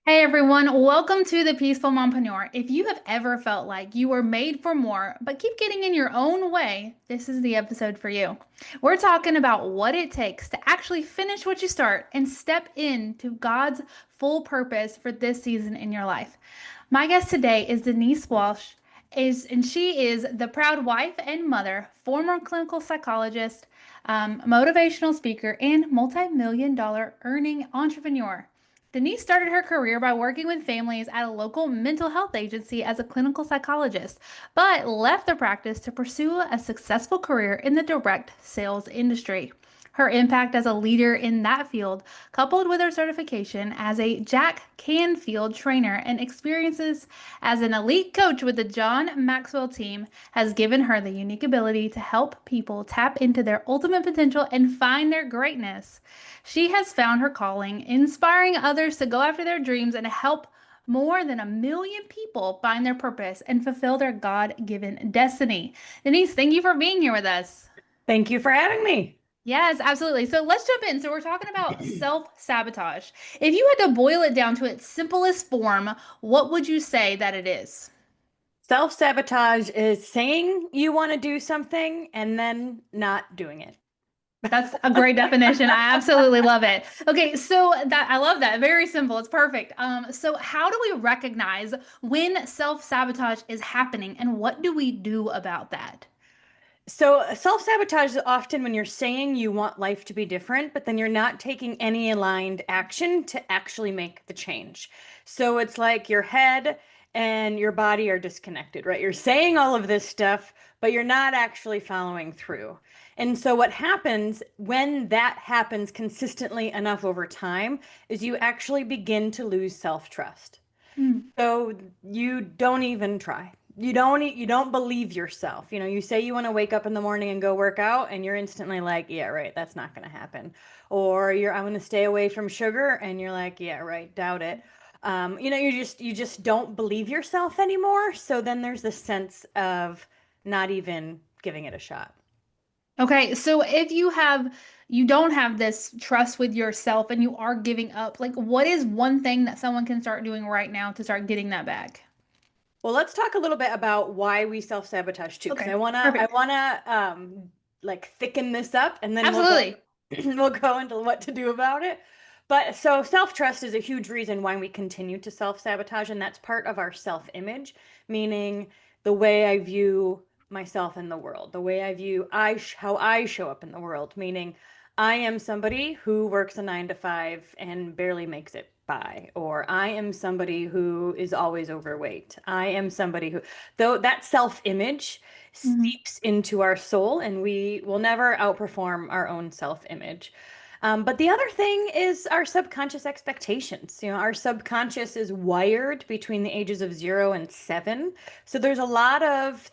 Hey everyone, welcome to the Peaceful Mompreneur. If you have ever felt like you were made for more, but keep getting in your own way, this is the episode for you. We're talking about what it takes to actually finish what you start and step into God's full purpose for this season in your life. My guest today is Denise Walsh, and she is the proud wife and mother, former clinical psychologist, motivational speaker, and multi-million-dollar earning entrepreneur. Denise started her career by working with families at a local mental health agency as a clinical psychologist, but left the practice to pursue a successful career in the direct sales industry. Her impact as a leader in that field, coupled with her certification as a Jack Canfield trainer and experiences as an elite coach with the John Maxwell team, has given her the unique ability to help people tap into their ultimate potential and find their greatness. She has found her calling, inspiring others to go after their dreams and help more than 1 million people find their purpose and fulfill their God-given destiny. Denise, thank you for being here with us. Thank you for having me. Yes, absolutely. So let's jump in. So we're talking about self-sabotage. If you had to boil it down to its simplest form, what would you say that it is? Self-sabotage is saying you want to do something and then not doing it. That's a great definition. I absolutely love it. Okay, so that I love that. Very simple. It's perfect. So how do we recognize when self-sabotage is happening and what do we do about that? So, self-sabotage is often when you're saying you want life to be different, but then you're not taking any aligned action to actually make the change. So, it's like your head and your body are disconnected, right? You're saying all of this stuff, but you're not actually following through. And so, what happens when that happens consistently enough over time is you actually begin to lose self-trust. Mm. So you don't even try. You don't believe yourself. You know, you say you want to wake up in the morning and go work out and you're instantly like, yeah, right, that's not going to happen. Or I'm going to stay away from sugar and you're like, yeah, right, doubt it. You just don't believe yourself anymore. So then there's this sense of not even giving it a shot. Okay, so if you don't have this trust with yourself and you are giving up, like what is one thing that someone can start doing right now to start getting that back? Well, let's talk a little bit about why we self-sabotage too, because Okay, I perfect. wanna like thicken this up and then we'll go Absolutely. we'll go into what to do about it. But so self-trust is a huge reason why we continue to self-sabotage, and that's part of our self-image, meaning the way I view myself in the world, the way I view how I show up in the world, meaning I am somebody who works a 9 to 5 and barely makes it by, or I am somebody who is always overweight. I am somebody who, though that self-image Mhm. seeps into our soul and we will never outperform our own self-image. But the other thing is our subconscious expectations. You know, our subconscious is wired between the ages of 0 and 7. So there's a lot of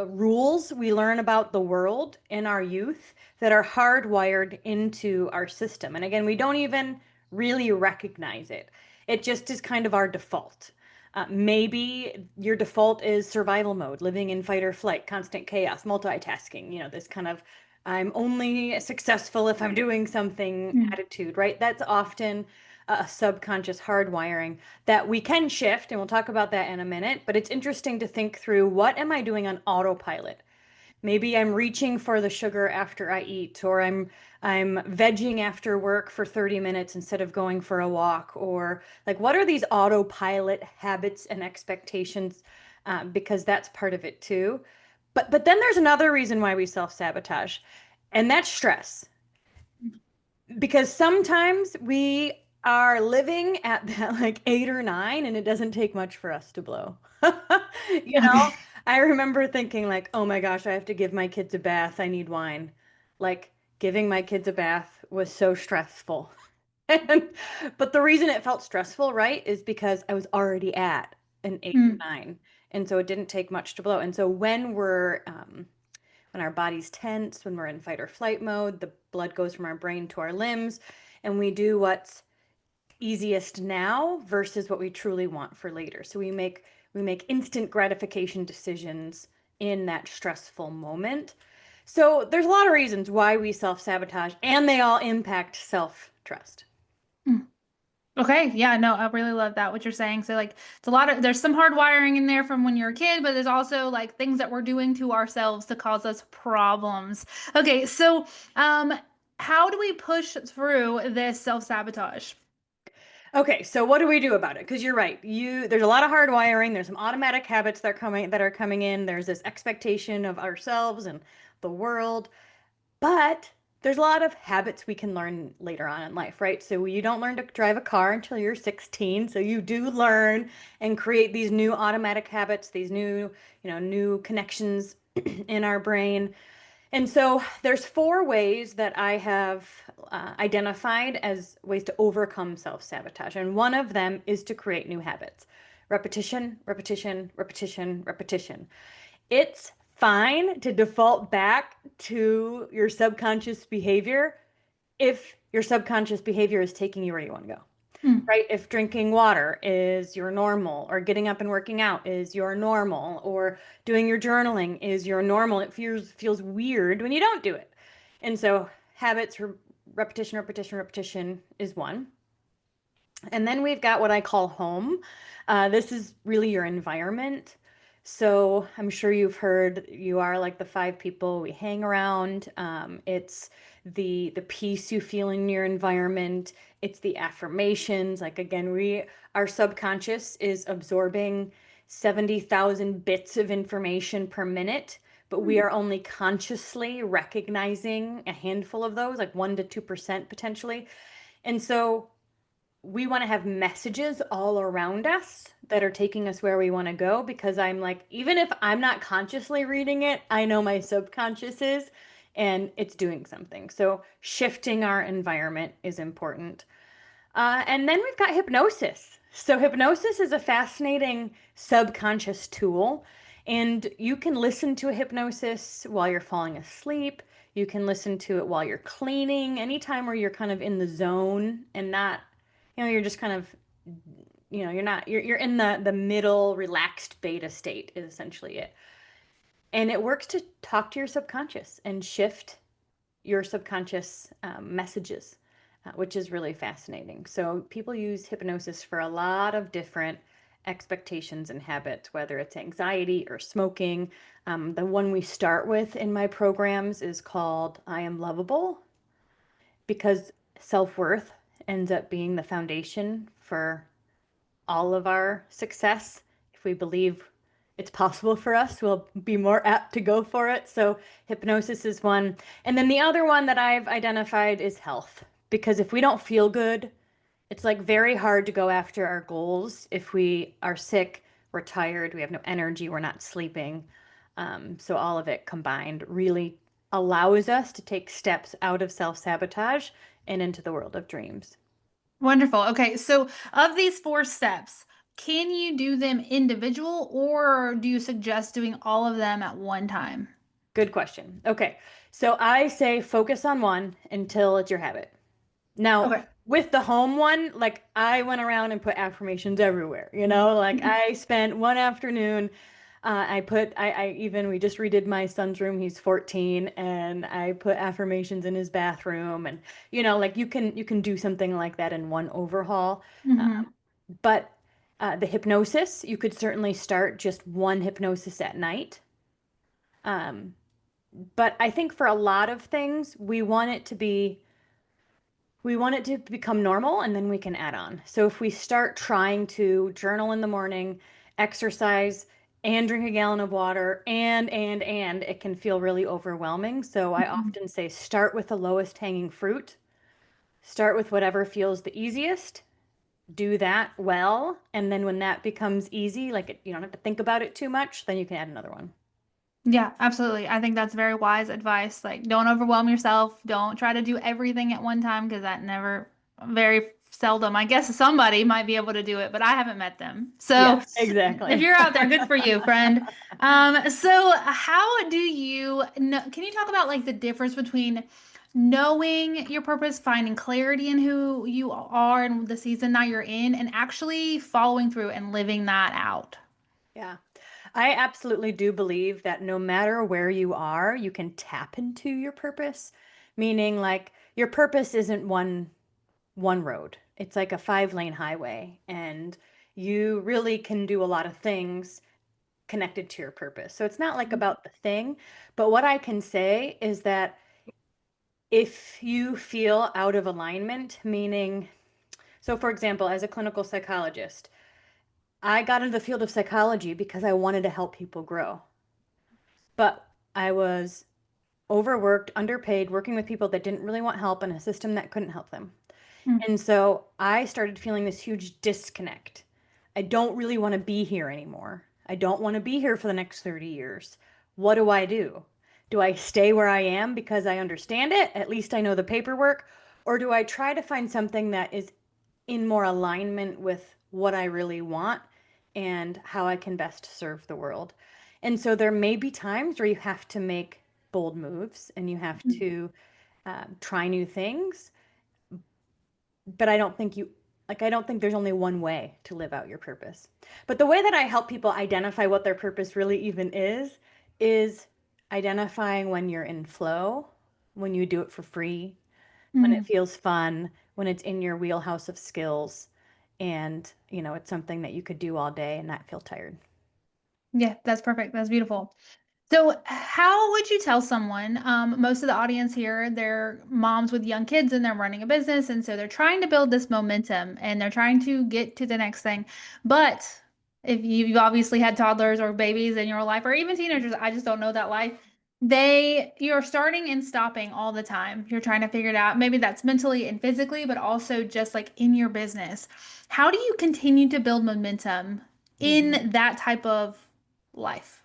rules we learn about the world in our youth that are hardwired into our system. And again, we don't even really recognize it. It just is kind of our default. Maybe your default is survival mode, living in fight or flight, constant chaos, multitasking, this kind of I'm only successful if I'm doing something Mm. attitude, right? That's often a subconscious hardwiring that we can shift, and we'll talk about that in a minute. But it's interesting to think through, what am I doing on autopilot? Maybe I'm reaching for the sugar after I eat, or I'm vegging after work for 30 minutes instead of going for a walk, or like what are these autopilot habits and expectations? Because that's part of it too. But then there's another reason why we self-sabotage, and that's stress. Because sometimes we are living at that like 8 or 9, and it doesn't take much for us to blow. You Okay. know, I remember thinking like, oh my gosh, I have to give my kids a bath. I need wine. Like giving my kids a bath was so stressful. And, but the reason it felt stressful, right, is because I was already at an eight or Mm. nine. And so it didn't take much to blow. And so when our body's tense, when we're in fight or flight mode, the blood goes from our brain to our limbs, and we do what's easiest now versus what we truly want for later. So we make instant gratification decisions in that stressful moment. So there's a lot of reasons why we self-sabotage, and they all impact self-trust. Mm. Okay, yeah, no, I really love that what you're saying. So like it's a lot of there's some hard wiring in there from when you're a kid, but there's also like things that we're doing to ourselves to cause us problems. Okay, so um how do we push through this self-sabotage? Okay, so what do we do about it? Because you're right. There's a lot of hard wiring. There's some automatic habits that are coming in. There's this expectation of ourselves and the world. But there's a lot of habits we can learn later on in life, right? So you don't learn to drive a car until you're 16. So you do learn and create these new automatic habits, these new connections in our brain. And so there's four ways that I have identified as ways to overcome self-sabotage. And one of them is to create new habits. Repetition, repetition, repetition, repetition. It's fine to default back to your subconscious behavior if your subconscious behavior is taking you where you want to go, Hmm. right? If drinking water is your normal, or getting up and working out is your normal, or doing your journaling is your normal, it feels weird when you don't do it. And so habits, repetition, repetition, repetition is one. And then we've got what I call home. This is really your environment. So I'm sure you've heard you are like the five people we hang around. It's the peace you feel in your environment. It's the affirmations. Like again, our subconscious is absorbing 70,000 bits of information per minute, but we are only consciously recognizing a handful of those, like 1 to 2% potentially. And so we want to have messages all around us that are taking us where we want to go, because I'm like, even if I'm not consciously reading it, I know my subconscious is, and it's doing something. So shifting our environment is important. And then we've got hypnosis. So hypnosis is a fascinating subconscious tool, and you can listen to a hypnosis while you're falling asleep. You can listen to it while you're cleaning, anytime where you're kind of in the zone and not, you're just kind of, you're not, you're in the middle relaxed beta state is essentially it. And it works to talk to your subconscious and shift your subconscious messages, which is really fascinating. So people use hypnosis for a lot of different expectations and habits, whether it's anxiety or smoking. The one we start with in my programs is called I Am Lovable, because self-worth ends up being the foundation for all of our success. If we believe it's possible for us, we'll be more apt to go for it. So hypnosis is one. And then the other one that I've identified is health. Because if we don't feel good, it's like very hard to go after our goals if we are sick, we're tired, we have no energy, we're not sleeping. So all of it combined really allows us to take steps out of self-sabotage and into the world of dreams. Wonderful. Okay, so of these four steps, can you do them individual or do you suggest doing all of them at one time? Good question. Okay. So I say focus on one until it's your habit. Now, Okay. with the home one, like I went around and put affirmations everywhere, like I spent one afternoon, we just redid my son's room. He's 14, and I put affirmations in his bathroom, and like you can do something like that in one overhaul. Hmm. But the hypnosis, you could certainly start just one hypnosis at night. Um, but I think for a lot of things, we want it to become normal, and then we can add on. So if we start trying to journal in the morning, exercise, and drink a gallon of water, and it can feel really overwhelming. So I often say start with the lowest hanging fruit. Start with whatever feels the easiest. Do that well, and then when that becomes easy, like you don't have to think about it too much, then you can add another one. Yeah, absolutely. I think that's very wise advice. Like, don't overwhelm yourself. Don't try to do everything at one time because that never, very seldom. I guess somebody might be able to do it, but I haven't met them. So Yes, if exactly. you're out there, good for you, friend. So how do you know, can you talk about like the difference between knowing your purpose, finding clarity in who you are and the season that you're in, and actually following through and living that out? Yeah. I absolutely do believe that no matter where you are, you can tap into your purpose, meaning like your purpose isn't one road. It's like a 5-lane highway, and you really can do a lot of things connected to your purpose. So it's not like about the thing, but what I can say is that if you feel out of alignment, meaning, so for example, as a clinical psychologist, I got into the field of psychology because I wanted to help people grow. But I was overworked, underpaid, working with people that didn't really want help in a system that couldn't help them. Mm, And so I started feeling this huge disconnect. I don't really want to be here anymore. I don't want to be here for the next 30 years. What do I do? Do I stay where I am because I understand it? At least I know the paperwork. Or do I try to find something that is in more alignment with what I really want and how I can best serve the world? And so there may be times where you have to make bold moves and you have mm, to try new things, but I don't think there's only one way to live out your purpose. But the way that I help people identify what their purpose really even is identifying when you're in flow, when you do it for free, when it mm. feels fun, when it's in your wheelhouse of skills, and it's something that you could do all day and not feel tired. Yeah, that's perfect. That's beautiful. So, how would you tell someone? Most of the audience here, they're moms with young kids and they're running a business. And so they're trying to build this momentum and they're trying to get to the next thing. But if you've obviously had toddlers or babies in your life, or even teenagers, I just don't know that life. You're starting and stopping all the time. You're trying to figure it out. Maybe that's mentally and physically, but also just like in your business. How do you continue to build momentum Mhm. in that type of life?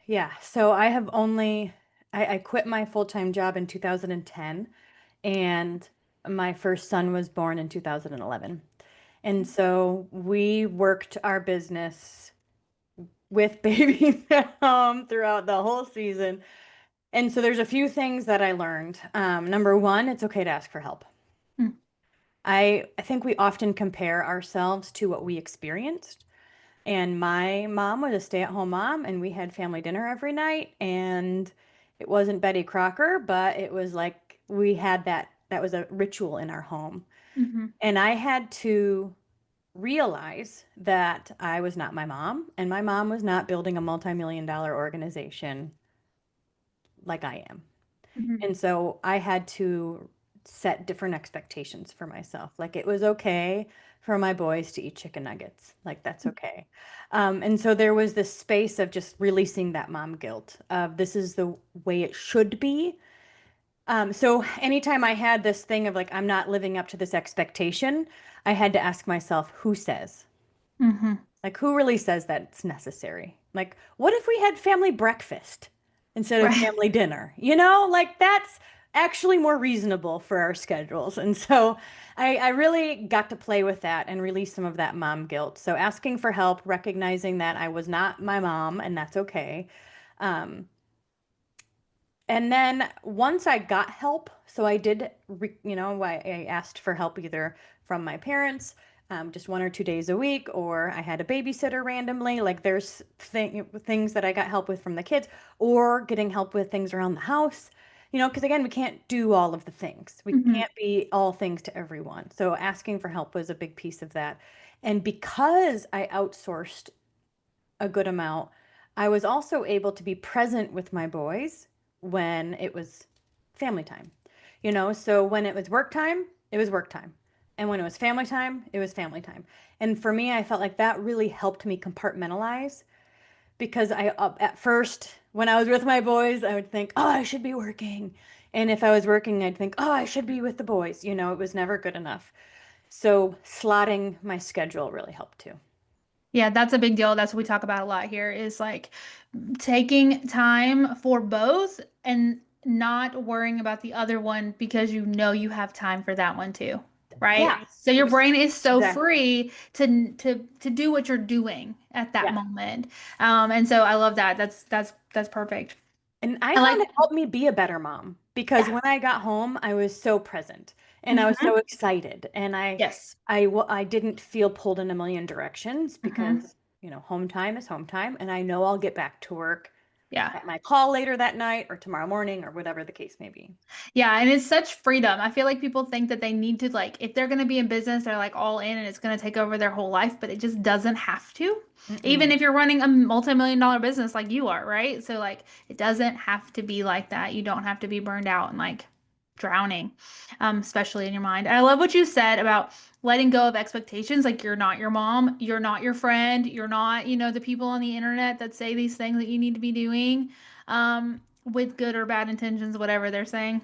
Yeah, so I quit my full-time job in 2010, and my first son was born in 2011. And so we worked our business with baby at home throughout the whole season. And so there's a few things that I learned. Number one, it's okay to ask for help. Mm, I think we often compare ourselves to what we experienced. And my mom was a stay-at-home mom, and we had family dinner every night. And it wasn't Betty Crocker, but it was like we had that was a ritual in our home. mhm. And I had to realize that I was not my mom, and my mom was not building a multi-million-dollar organization like I am. Mhm. And so I had to set different expectations for myself. Like it was okay for my boys to eat chicken nuggets. Like that's okay. And so there was this space of just releasing that mom guilt of this is the way it should be. So anytime I had this thing of like, I'm not living up to this expectation, I had to ask myself, who says? Mhm. Like, who really says that it's necessary? Like, what if we had family breakfast instead of Right. family dinner? Like that's actually more reasonable for our schedules. And so I really got to play with that and release some of that mom guilt. So asking for help, recognizing that I was not my mom, and that's okay. Um, and then once I got help, so I did, I asked for help either from my parents, just 1 or 2 days a week, or I had a babysitter randomly. Like there's things that I got help with from the kids, or getting help with things around the house. Because again, we can't do all of the things. We Mhm. can't be all things to everyone. So asking for help was a big piece of that. And because I outsourced a good amount, I was also able to be present with my boys when it was family time. So when it was work time, it was work time. And when it was family time, it was family time. And for me, I felt like that really helped me compartmentalize because at first, when I was with my boys, I would think, oh, I should be working. And if I was working, I'd think, oh, I should be with the boys. It was never good enough. So slotting my schedule really helped too. Yeah, that's a big deal. That's what we talk about a lot here is like taking time for both and not worrying about the other one because you know you have time for that one too, right? Yeah, So your brain is so exactly. free to do what you're doing at that Yeah. moment. And so I love that. That's perfect. And I I found like, it helped me be a better mom because yeah. when I got home, I was so present and I was so Hmm. excited, and Yes. I didn't feel pulled in a million directions Hmm. because, home time is home time, and I know I'll get back to work Yeah. at my call later that night or tomorrow morning or whatever the case may be. Yeah, and it's such freedom. I feel like people think that they need to like if they're going to be in business, they're like all in and it's going to take over their whole life, but it just doesn't have to. Even Mm-mm. if you're running a multi-million-dollar business like you are, right? So like it doesn't have to be like that. You don't have to be burned out and like drowning, especially in your mind. And I love what you said about letting go of expectations. Like you're not your mom, you're not your friend, you're not, the people on the internet that say these things that you need to be doing, with good or bad intentions, whatever they're saying.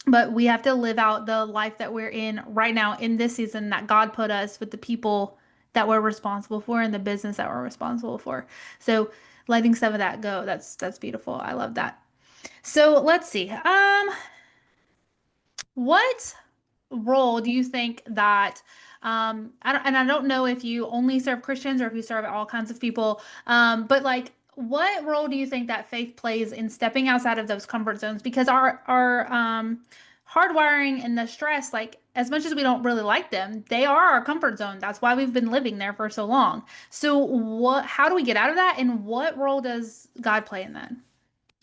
But we have to live out the life that we're in right now in this season that God put us with the people that we're responsible for and the business that we're responsible for. So letting some of that go, that's beautiful. I love that. So let's see. What role do you think that I don't know if you only serve Christians or if you serve all kinds of people, but like what role do you think that faith plays in stepping outside of those comfort zones? Because our hardwiring and the stress, like as much as we don't really like them, they are our comfort zone. That's why we've been living there for so long. So how do we get out of that, and what role does God play in that?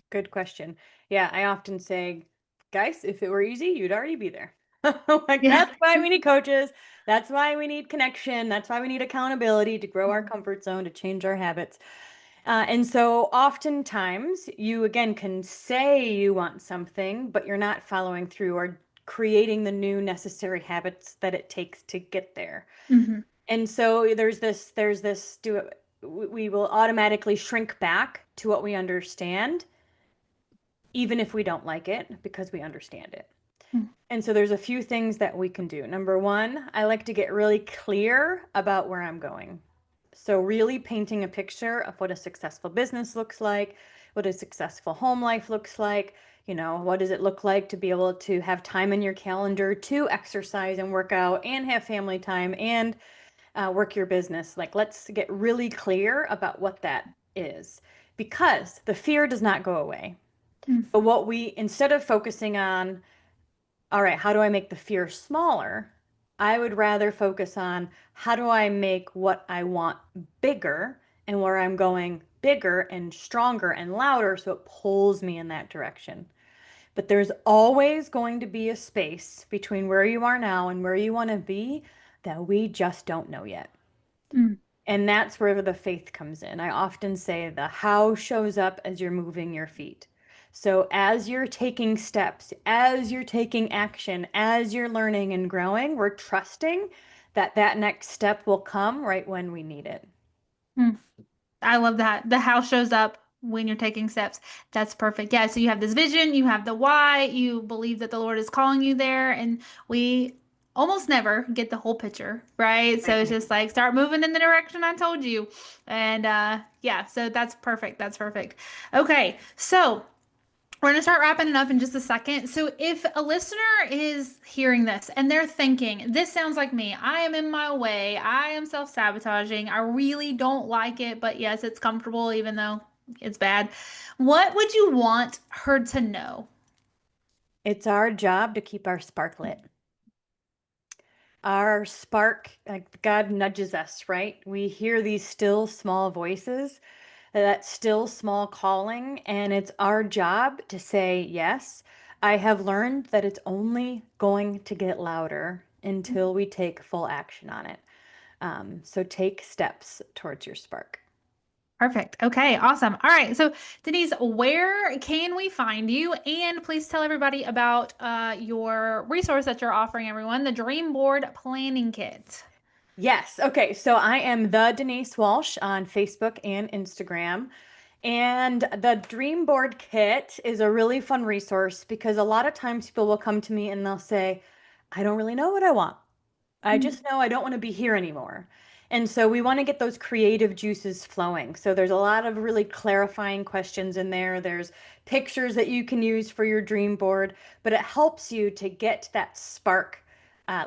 Good question. Yeah, I often say, guys, if it were easy, you'd already be there. Like, Yeah. that's why we need coaches. That's why we need connection. That's why we need accountability to grow our Mhm. comfort zone, to change our habits. And so oftentimes you again can say you want something, but you're not following through or creating the new necessary habits that it takes to get there. Mhm. And so there's this we will automatically shrink back to what we understand, even if we don't like it, because we understand it. Mhm. And so there's a few things that we can do. Number one, I like to get really clear about where I'm going. So, really painting a picture of what a successful business looks like, what a successful home life looks like. What does it look like to be able to have time in your calendar to exercise and work out and have family time and work your business? Like, let's get really clear about what that is because the fear does not go away. Mhm. But instead of focusing on, all right, how do I make the fear smaller? I would rather focus on how do I make what I want bigger and where I'm going bigger and stronger and louder so it pulls me in that direction. But there's always going to be a space between where you are now and where you want to be that we just don't know yet. Mhm. And that's where the faith comes in. I often say the how shows up as you're moving your feet. So, as you're taking steps, as you're taking action, as you're learning and growing, we're trusting that that next step will come right when we need it. Mhm. I love that. The how shows up when you're taking steps. That's perfect. Yeah. So you have this vision, you have the why, you believe that the Lord is calling you there, and we almost never get the whole picture, right? So it's Right. just like start moving in the direction I told you. And yeah, so that's perfect. That's perfect. Okay. So we're going to start wrapping it up in just a second. So, if a listener is hearing this and they're thinking, this sounds like me, I am in my way, I am self-sabotaging, I really don't like it, but yes, it's comfortable even though it's bad. What would you want her to know? It's our job to keep our spark lit. Our spark, like God nudges us, right? We hear these still small voices, that still small calling, and it's our job to say yes. I have learned that it's only going to get louder until we take full action on it. So take steps towards your spark. Perfect. Okay, awesome. All right. So, Denise, where can we find you? And please tell everybody about your resource that you're offering everyone, the Dream Board Planning Kit. Yes. Okay. So I am the Denise Walsh on Facebook and Instagram. And the Dream Board Kit is a really fun resource because a lot of times people will come to me and they'll say, I don't really know what I want. I Mm. just know I don't want to be here anymore. And so we want to get those creative juices flowing. So there's a lot of really clarifying questions in there. There's pictures that you can use for your dream board, but it helps you to get that spark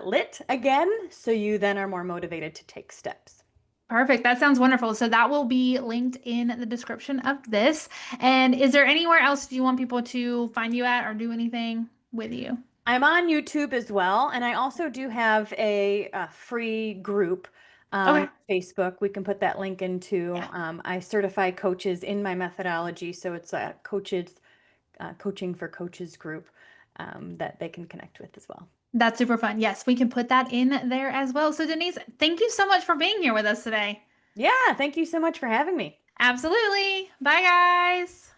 lit again. So you then are more motivated to take steps. Perfect. That sounds wonderful. So that will be linked in the description of this. And is there anywhere else you want people to find you at or do anything with you? I'm on YouTube as well, and I also do have a free group Okay. Facebook. We can put that link into. Yeah. I certify coaches in my methodology, so it's a coaching for coaches group that they can connect with as well. That's super fun. Yes, we can put that in there as well. So, Denise, thank you so much for being here with us today. Yeah, thank you so much for having me. Absolutely. Bye, guys.